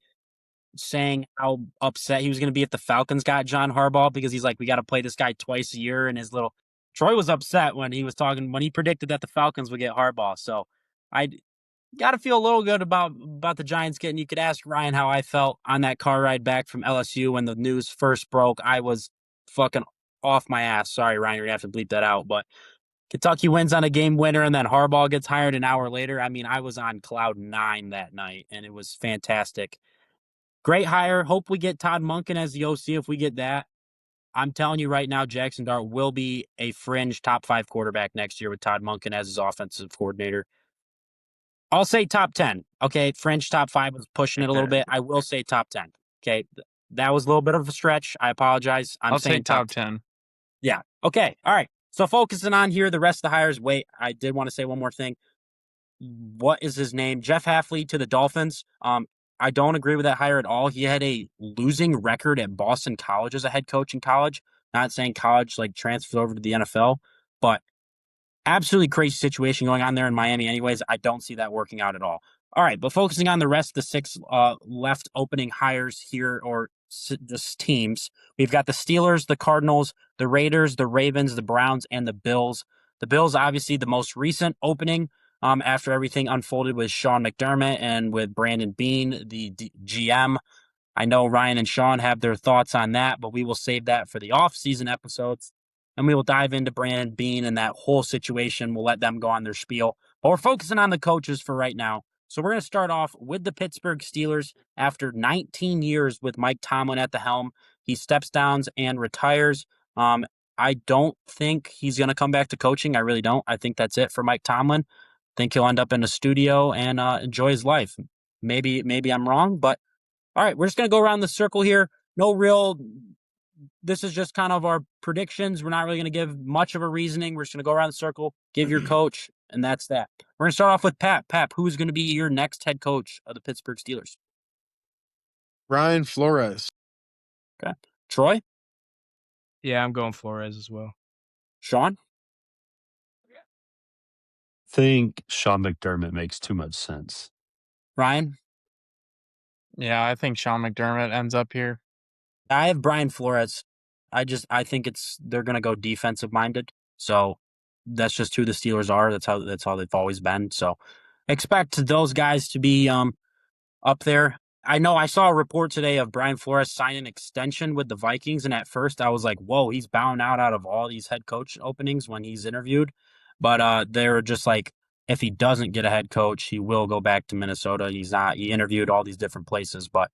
saying how upset he was going to be if the Falcons got John Harbaugh, because he's like, we got to play this guy twice a year. And Troy was upset when he predicted that the Falcons would get Harbaugh. So I got to feel a little good about the Giants getting. You could ask Ryan how I felt on that car ride back from LSU when the news first broke. I was fucking off my ass. Sorry, Ryan, you're going to have to bleep that out. But Kentucky wins on a game winner, and then Harbaugh gets hired an hour later. I mean, I was on cloud 9 that night, and it was fantastic. Great hire. Hope we get Todd Monken as the OC. If we get that, I'm telling you right now, Jackson Dart will be a fringe top 5 quarterback next year with Todd Monken as his offensive coordinator. I'll say top 10. Okay, fringe top 5 was pushing it a little bit. I will say top 10. Okay, that was a little bit of a stretch. I apologize. I'll say top 10. Yeah. Okay. All right. So focusing on here, the rest of the hires. Wait, I did want to say one more thing. What is his name? Jeff Hafley to the Dolphins. I don't agree with that hire at all. He had a losing record at Boston College as a head coach in college. Not saying college like transferred over to the NFL, but absolutely crazy situation going on there in Miami anyways. I don't see that working out at all. All right, but focusing on the rest of the 6 left opening hires here, or just teams, we've got the Steelers, the Cardinals, the Raiders, the Ravens, the Browns, and the Bills. The Bills, obviously, the most recent opening after everything unfolded with Sean McDermott and with Brandon Beane, the GM. I know Ryan and Sean have their thoughts on that, but we will save that for the off-season episodes, and we will dive into Brandon Beane and that whole situation. We'll let them go on their spiel, but we're focusing on the coaches for right now. So we're going to start off with the Pittsburgh Steelers. After 19 years with Mike Tomlin at the helm, he steps down and retires. I don't think he's going to come back to coaching. I really don't. I think that's it for Mike Tomlin. I think he'll end up in a studio and enjoy his life. Maybe I'm wrong, but all right, we're just going to go around the circle here. This is just kind of our predictions. We're not really going to give much of a reasoning. We're just going to go around the circle, give your coach, and that's that. We're going to start off with Pat. Pat, who's going to be your next head coach of the Pittsburgh Steelers? Brian Flores. Okay. Troy? Yeah, I'm going Flores as well. Sean? I think Sean McDermott makes too much sense. Ryan? Yeah, I think Sean McDermott ends up here. I have Brian Flores. I think they're going to go defensive minded. So that's just who the Steelers are. That's how they've always been. So expect those guys to be up there. I know I saw a report today of Brian Flores signing an extension with the Vikings, and at first I was like, whoa, he's bound out of all these head coach openings when he's interviewed. But they're just like, if he doesn't get a head coach, he will go back to Minnesota. He interviewed all these different places, but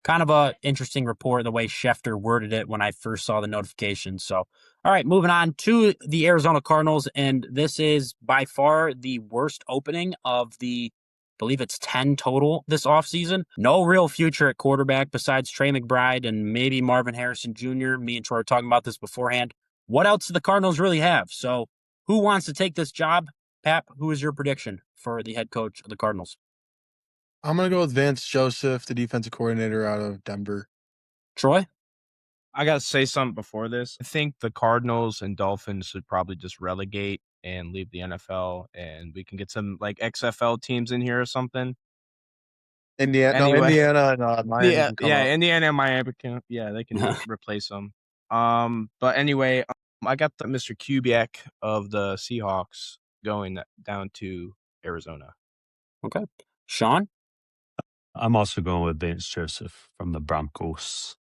kind of a interesting report the way Schefter worded it when I first saw the notification. So, all right, moving on to the Arizona Cardinals, and this is by far the worst opening of the, I believe it's 10 total this offseason. No real future at quarterback besides Trey McBride and maybe Marvin Harrison Jr. Me and Troy were talking about this beforehand. What else do the Cardinals really have? So, who wants to take this job? Pap, who is your prediction for the head coach of the Cardinals? I'm gonna go with Vance Joseph, the defensive coordinator out of Denver. Troy? I got to say something before this. I think the Cardinals and Dolphins should probably just relegate and leave the NFL, and we can get some like XFL teams in here or something. Indiana, Anyway. Indiana, and Miami. Yeah, can come up. Indiana and Miami can, they can replace them. But anyway, I got the Mr. Kubiak of the Seahawks going down to Arizona. Okay. Sean? I'm also going with Vance Joseph from the Broncos.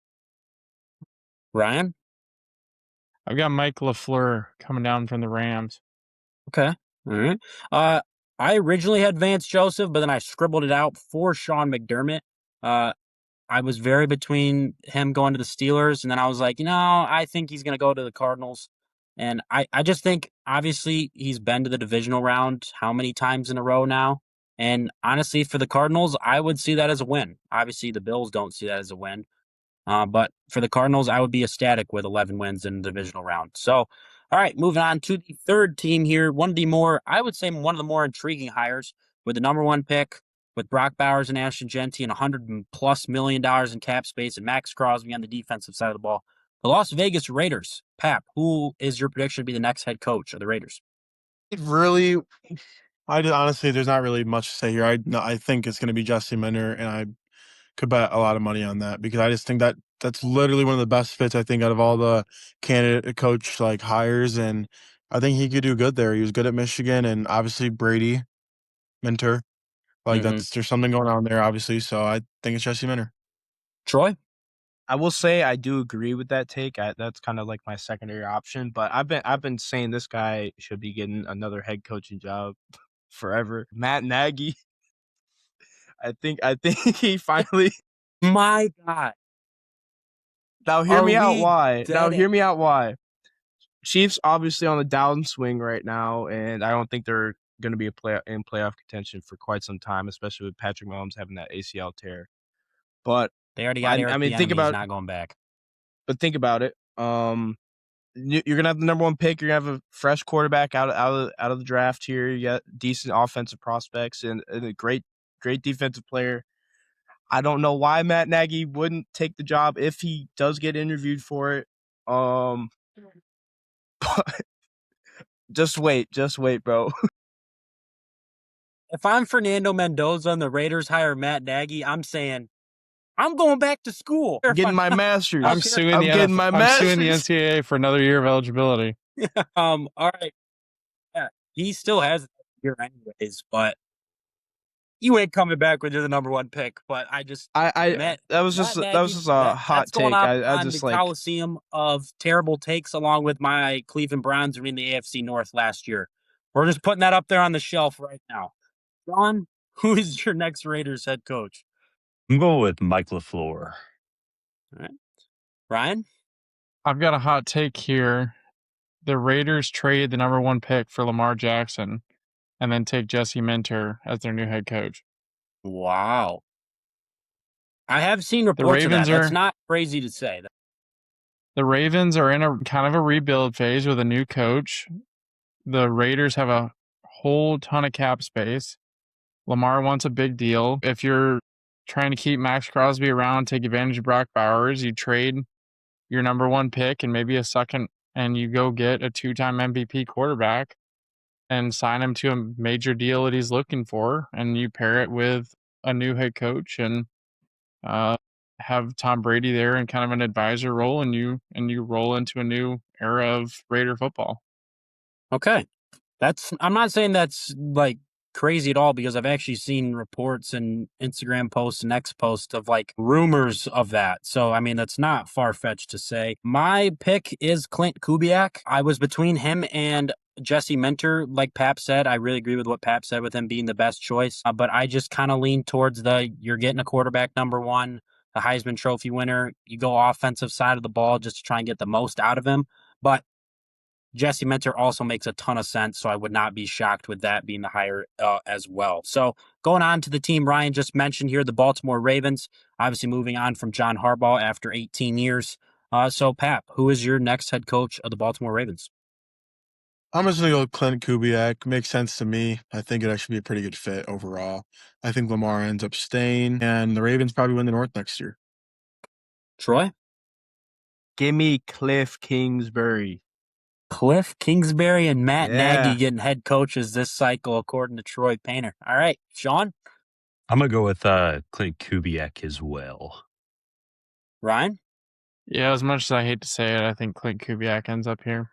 Ryan? I've got Mike LaFleur coming down from the Rams. Okay. All right. I originally had Vance Joseph, but then I scribbled it out for Sean McDermott. I was very between him going to the Steelers, and then I was like, I think he's going to go to the Cardinals. And I just think, obviously, he's been to the divisional round how many times in a row now? And honestly, for the Cardinals, I would see that as a win. Obviously, the Bills don't see that as a win. But for the Cardinals, I would be ecstatic with 11 wins in the divisional round. So, all right, moving on to the third team here. One of the more intriguing hires with the number one pick with Brock Bowers and Ashton Genty and $100+ million in cap space and Max Crosby on the defensive side of the ball. The Las Vegas Raiders. Pap, who is your prediction to be the next head coach of the Raiders? Honestly, there's not really much to say here. I think it's going to be Jesse Minter, and I could bet a lot of money on that because I just think that's literally one of the best fits, I think, out of all the candidate coach hires, and I think he could do good there. He was good at Michigan, and obviously Brady, Minter, there's something going on there, obviously. So I think it's Jesse Minter. Troy? I will say I do agree with that take. That's kind of like my secondary option, but I've been saying this guy should be getting another head coaching job forever. Matt Nagy. I think he finally. My God. Now hear me out. Why? Chiefs obviously on the downswing right now, and I don't think they're going to be in playoff contention for quite some time, especially with Patrick Mahomes having that ACL tear. But they already got Eric Bieniemy, think about not going back. But think about it. You're gonna have the number one pick. You're gonna have a fresh quarterback out of the draft here. You got decent offensive prospects and a great defensive player. I don't know why Matt Nagy wouldn't take the job if he does get interviewed for it. But just wait, bro. If I'm Fernando Mendoza and the Raiders hire Matt Nagy, I'm saying I'm going back to school. I'm getting my master's. I'm suing the NCAA for another year of eligibility. All right. Yeah, he still has a year anyways, but you ain't coming back when you're the number one pick. But that was just a hot take. I just the Coliseum of terrible takes, along with my Cleveland Browns winning the AFC North last year. We're just putting that up there on the shelf right now. John, who is your next Raiders head coach? I'm going with Mike LaFleur. All right. Ryan? I've got a hot take here. The Raiders trade the number one pick for Lamar Jackson and then take Jesse Minter as their new head coach. Wow. I have seen reports of that. That's not crazy to say. The Ravens are in a kind of a rebuild phase with a new coach. The Raiders have a whole ton of cap space. Lamar wants a big deal. If you're trying to keep Max Crosby around, take advantage of Brock Bowers, you trade your number one pick and maybe a second, and you go get a two-time MVP quarterback and sign him to a major deal that he's looking for, and you pair it with a new head coach and have Tom Brady there in kind of an advisor role, and you roll into a new era of Raider football. Okay. I'm not saying that's crazy at all because I've actually seen reports and Instagram posts and X posts of like rumors of that. So, I mean, that's not far fetched to say. My pick is Clint Kubiak. I was between him and Jesse Minter. Like Pap said, I really agree with what Pap said with him being the best choice. But I just kind of lean towards you're getting a quarterback number one, the Heisman Trophy winner. You go offensive side of the ball just to try and get the most out of him. But Jesse Minter also makes a ton of sense, so I would not be shocked with that being the higher as well. So going on to the team Ryan just mentioned here, the Baltimore Ravens, obviously moving on from John Harbaugh after 18 years. So Pap, who is your next head coach of the Baltimore Ravens? I'm just going to go with Clint Kubiak. Makes sense to me. I think it actually be a pretty good fit overall. I think Lamar ends up staying, and the Ravens probably win the North next year. Troy? Give me Cliff Kingsbury. Cliff Kingsbury and Matt Yeah. Nagy getting head coaches this cycle, according to Troy Painter. All right, Sean? I'm going to go with Clint Kubiak as well. Ryan? Yeah, as much as I hate to say it, I think Clint Kubiak ends up here.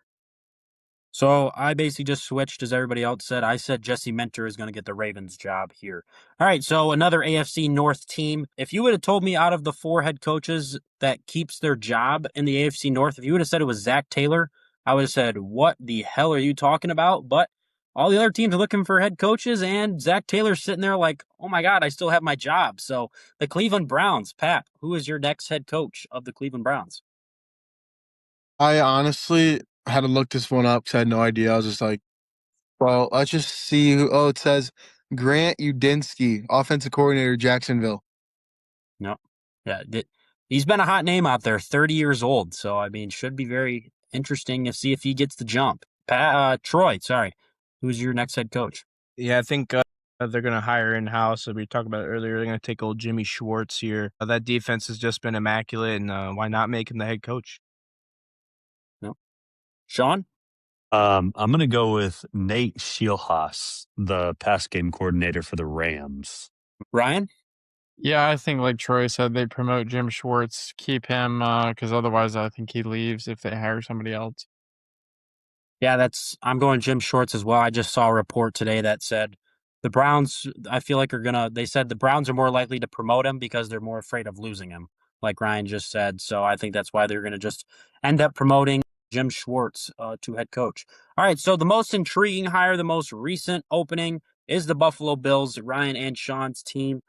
So I basically just switched as everybody else said. I said Jesse Minter is going to get the Ravens job here. All right, so another AFC North team. If you would have told me out of the 4 head coaches that keeps their job in the AFC North, if you would have said it was Zach Taylor, I would have said, what the hell are you talking about? But all the other teams are looking for head coaches, and Zach Taylor's sitting there like, oh my God, I still have my job. So the Cleveland Browns, Pat, who is your next head coach of the Cleveland Browns? I honestly had to look this one up because I had no idea. I was just like, well, let's just see who. Oh, it says Grant Udinsky, offensive coordinator, Jacksonville. No. Yeah, he's been a hot name out there, 30 years old. So, I mean, should be very interesting to see if he gets the jump. Troy, sorry. Who's your next head coach? Yeah, I think they're going to hire in-house. We talked about it earlier. They're going to take old Jimmy Schwartz here. That defense has just been immaculate, and why not make him the head coach? No. Sean? I'm going to go with Nate Scheelhaas, the pass game coordinator for the Rams. Ryan? Yeah, I think like Troy said, they promote Jim Schwartz, keep him, because otherwise I think he leaves if they hire somebody else. Yeah, I'm going Jim Schwartz as well. I just saw a report today that said the Browns, I feel like they said the Browns are more likely to promote him because they're more afraid of losing him, like Ryan just said. So I think that's why they're going to just end up promoting Jim Schwartz to head coach. All right, so the most intriguing hire, the most recent opening is the Buffalo Bills, Ryan and Sean's team.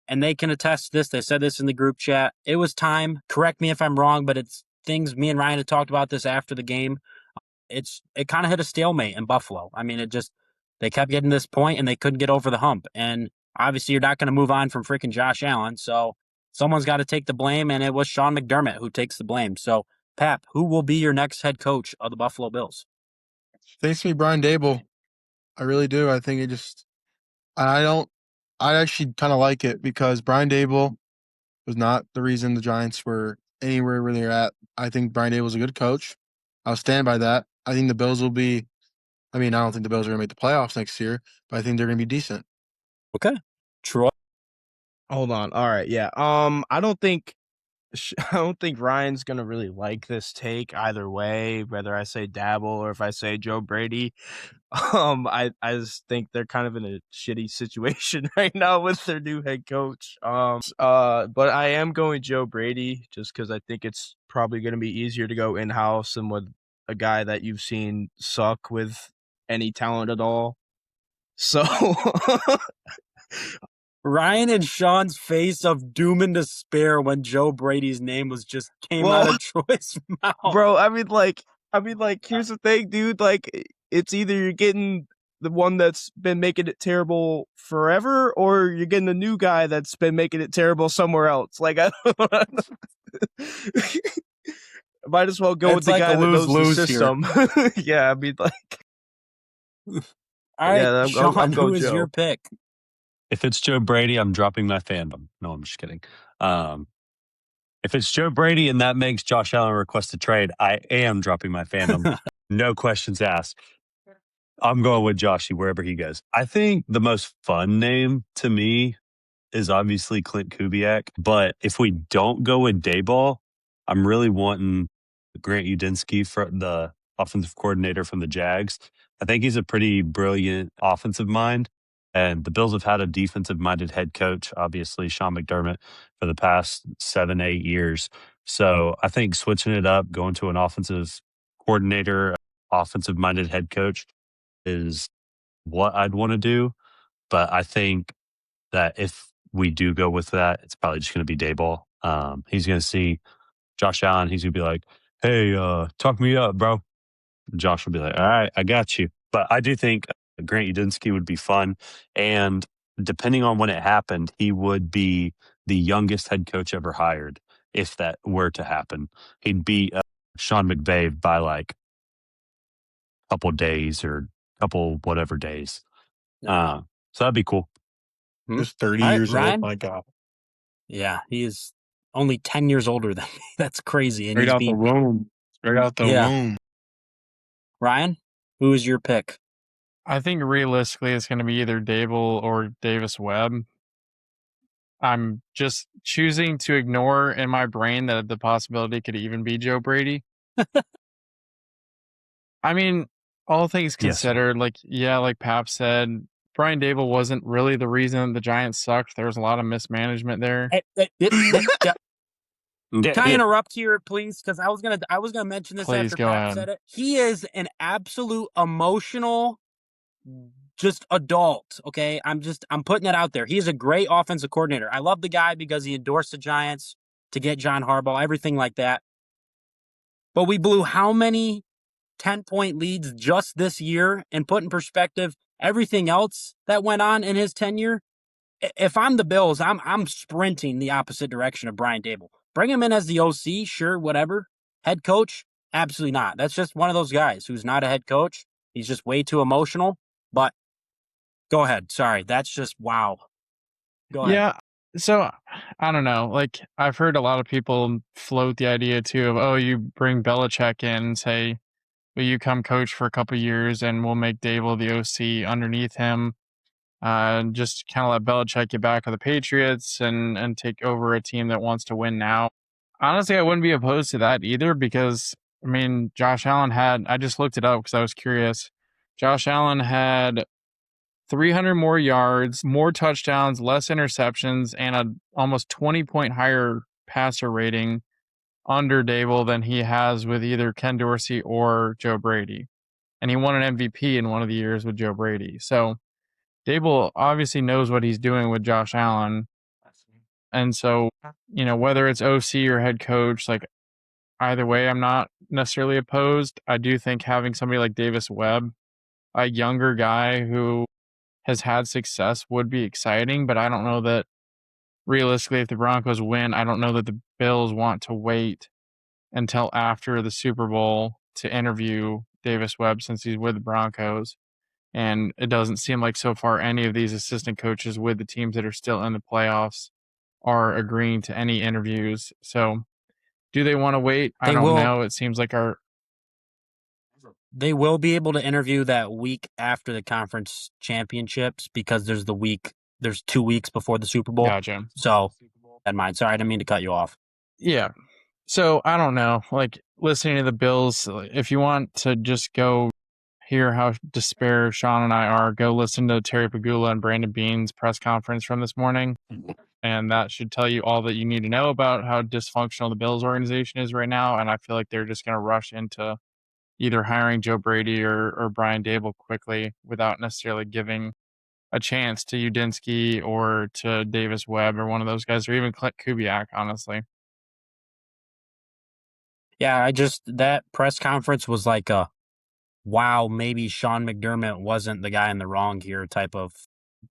And they can attest to this. They said this in the group chat. It was time. Correct me if I'm wrong, but it's things me and Ryan had talked about this after the game. It kind of hit a stalemate in Buffalo. I mean, they kept getting to this point and they couldn't get over the hump. And obviously you're not going to move on from freaking Josh Allen. So someone's got to take the blame, and it was Sean McDermott who takes the blame. So Pap, who will be your next head coach of the Buffalo Bills? Thanks to me, Brian Dable. I really do. I think I actually kind of like it because Brian Dable was not the reason the Giants were anywhere where they're at. I think Brian Dable is a good coach. I'll stand by that. I think the Bills will be, I don't think the Bills are going to make the playoffs next year, but I think they're going to be decent. Okay. Troy? Hold on. All right. Yeah. I don't think Ryan's gonna really like this take either way, whether I say Dabble or if I say Joe Brady. I just think they're kind of in a shitty situation right now with their new head coach. But I am going Joe Brady just because I think it's probably gonna be easier to go in-house than with a guy that you've seen suck with any talent at all. So Ryan and Sean's face of doom and despair when Joe Brady's name was just came out of Troy's mouth. Bro, I mean, here's the thing, dude. Like, it's either you're getting the one that's been making it terrible forever, or you're getting a new guy that's been making it terrible somewhere else. Like, I don't might as well go with the like guy that knows the system. Yeah, I mean, like. All right, yeah, Sean, who is Joe. your pick? If it's Joe Brady, I'm dropping my fandom. No, I'm just kidding. If it's Joe Brady and that makes Josh Allen request a trade, I am dropping my fandom. No questions asked. I'm going with Joshy wherever he goes. I think the most fun name to me is obviously Clint Kubiak. But if we don't go with Dayball, I'm really wanting Grant Udinsky, for the offensive coordinator from the Jags. I think he's a pretty brilliant offensive mind. And the Bills have had a defensive-minded head coach, obviously Sean McDermott, for the past 7, 8 years. So I think switching it up, going to an offensive coordinator, offensive-minded head coach is what I'd want to do. But I think that if we do go with that, it's probably just going to be Daboll. He's going to see Josh Allen. He's going to be like, hey, talk me up, bro. Josh will be like, all right, I got you. But I do think Grant Udinski would be fun. And depending on when it happened, he would be the youngest head coach ever hired if that were to happen. He'd beat Sean McVay by like a couple days or couple whatever days. So that'd be cool. Just 30 All right, years Ryan? old. My God. Yeah, he is only 10 years older than me. That's crazy. And Straight he's out the being womb. Straight out the Yeah. womb. Ryan, who is your pick? I think realistically it's going to be either Dable or Davis Webb. I'm just choosing to ignore in my brain that the possibility could even be Joe Brady. I mean, all things Yes. considered, like Pap said, Brian Dable wasn't really the reason the Giants sucked. There was a lot of mismanagement there. Can I interrupt here, please? Because I was gonna mention this Please after go Pat ahead. said it. He is an absolute emotional, just adult. Okay, I'm putting it out there. He is a great offensive coordinator. I love the guy because he endorsed the Giants to get John Harbaugh, everything like that. But we blew how many 10-point leads just this year, and put in perspective everything else that went on in his tenure. If I'm the Bills, I'm sprinting the opposite direction of Brian Dable. Bring him in as the OC, sure, whatever. Head coach, absolutely not. That's just one of those guys who's not a head coach. He's just way too emotional. But go ahead. Sorry, that's just wow. Go ahead. Yeah. So I don't know. Like I've heard a lot of people float the idea too of, oh, you bring Belichick in and say, will you come coach for a couple of years and we'll make Dable the OC underneath him. Just kind of let Belichick get back of the Patriots and take over a team that wants to win now. Honestly, I wouldn't be opposed to that either because, I mean, Josh Allen I just looked it up because I was curious. Josh Allen had 300 more yards, more touchdowns, less interceptions, and a almost 20-point higher passer rating under Dable than he has with either Ken Dorsey or Joe Brady. And he won an MVP in one of the years with Joe Brady. So Dable obviously knows what he's doing with Josh Allen. And so, whether it's OC or head coach, like either way, I'm not necessarily opposed. I do think having somebody like Davis Webb, a younger guy who has had success, would be exciting, but I don't know that realistically, if the Broncos win, I don't know that the Bills want to wait until after the Super Bowl to interview Davis Webb since he's with the Broncos. And it doesn't seem like so far any of these assistant coaches with the teams that are still in the playoffs are agreeing to any interviews. So do they want to wait? I don't know. It seems like they will be able to interview that week after the conference championships because there's 2 weeks before the Super Bowl. Gotcha. So, in mind. Sorry, I didn't mean to cut you off. Yeah. So I don't know. Like listening to the Bills, if you want to just go hear how despair Sean and I are, go listen to Terry Pagula and Brandon Beane's press conference from this morning. And that should tell you all that you need to know about how dysfunctional the Bills organization is right now. And I feel like they're just going to rush into either hiring Joe Brady or Brian Dable quickly without necessarily giving a chance to Udinski or to Davis Webb or one of those guys, or even Clint Kubiak, honestly. Yeah, that press conference was like a, wow, maybe Sean McDermott wasn't the guy in the wrong here type of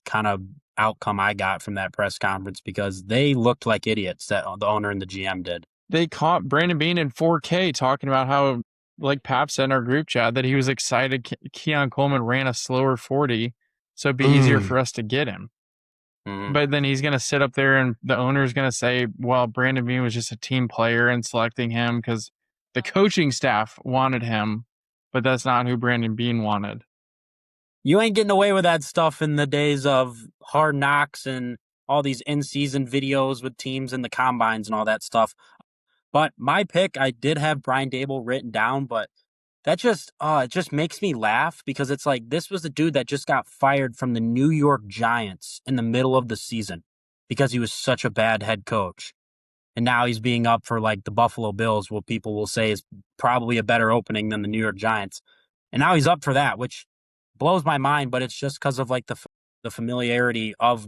kind of outcome I got from that press conference because they looked like idiots, that the owner and the GM did. They caught Brandon Beane in 4K talking about how, like Pap said in our group chat, that he was excited Keon Coleman ran a slower 40, so it'd be easier for us to get him. But then he's going to sit up there and the owner's going to say, well, Brandon Beane was just a team player and selecting him because the coaching staff wanted him, but that's not who Brandon Beane wanted. You ain't getting away with that stuff in the days of Hard Knocks and all these in-season videos with teams and the combines and all that stuff. But my pick, I did have Brian Dable written down, but That just it just makes me laugh because it's like this was the dude that just got fired from the New York Giants in the middle of the season because he was such a bad head coach. And now he's being up for like the Buffalo Bills, what people will say is probably a better opening than the New York Giants. And now he's up for that, which blows my mind, but it's just because of like the familiarity of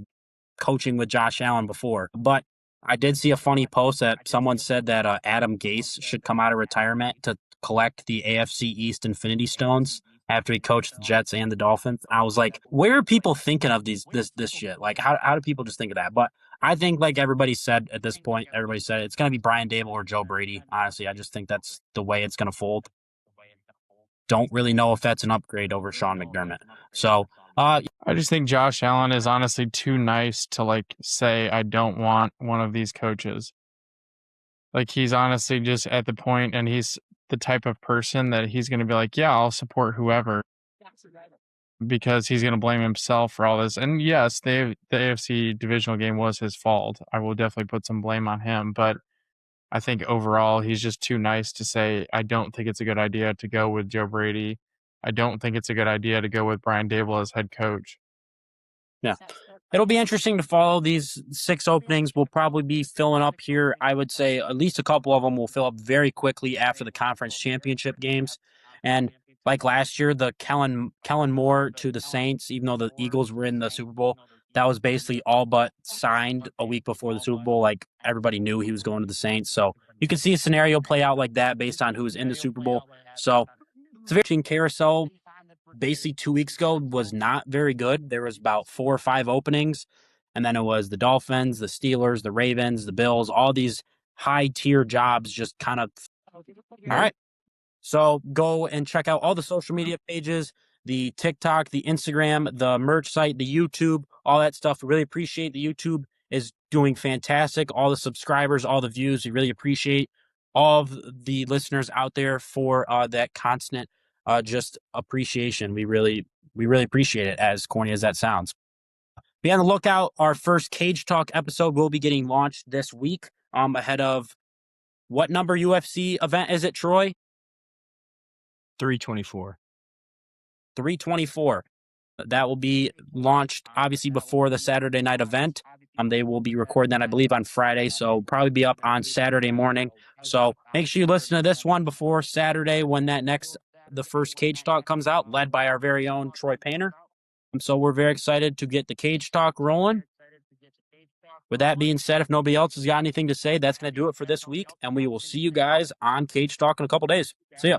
coaching with Josh Allen before. But I did see a funny post that someone said that Adam Gase should come out of retirement to collect the AFC East Infinity Stones after he coached the Jets and the Dolphins. I was like, where are people thinking of this shit? Like, how do people just think of that? But I think, like everybody said at this point, everybody said it's going to be Brian Dable or Joe Brady. Honestly, I just think that's the way it's going to fold. Don't really know if that's an upgrade over Sean McDermott. So, I just think Josh Allen is honestly too nice to like say, I don't want one of these coaches. Like he's honestly just at the point, and he's the type of person that he's going to be like, yeah, I'll support whoever, because he's going to blame himself for all this. And yes, the AFC divisional game was his fault. I will definitely put some blame on him, but I think overall he's just too nice to say, I don't think it's a good idea to go with Joe Brady. I don't think it's a good idea to go with Brian Dable as head coach. Yeah. It'll be interesting to follow these 6 openings. We'll probably be filling up here. I would say at least a couple of them will fill up very quickly after the conference championship games. And like last year, the Kellen Moore to the Saints, even though the Eagles were in the Super Bowl, that was basically all but signed a week before the Super Bowl. Like everybody knew he was going to the Saints. So you can see a scenario play out like that based on who was in the Super Bowl. So it's a very interesting carousel. Basically 2 weeks ago was not very good. There was about 4 or 5 openings, and then it was the Dolphins, the Steelers, the Ravens, the Bills, all these high tier jobs just kind of. All right. So go and check out all the social media pages, the TikTok, the Instagram, the merch site, the YouTube, all that stuff. We really appreciate the YouTube is doing fantastic. All the subscribers, all the views. We really appreciate all of the listeners out there for that constant just appreciation. We really appreciate it, as corny as that sounds. Be on the lookout. Our first Cage Talk episode will be getting launched this week ahead of what number UFC event is it, Troy? 324. 324. That will be launched obviously before the Saturday night event. They will be recording that, I believe, on Friday, so probably be up on Saturday morning. So make sure you listen to this one before Saturday when the first Cage Talk comes out, led by our very own Troy Painter. So we're very excited to get the Cage Talk rolling. With that being said, if nobody else has got anything to say, that's going to do it for this week, and we will see you guys on Cage Talk in a couple days. See ya.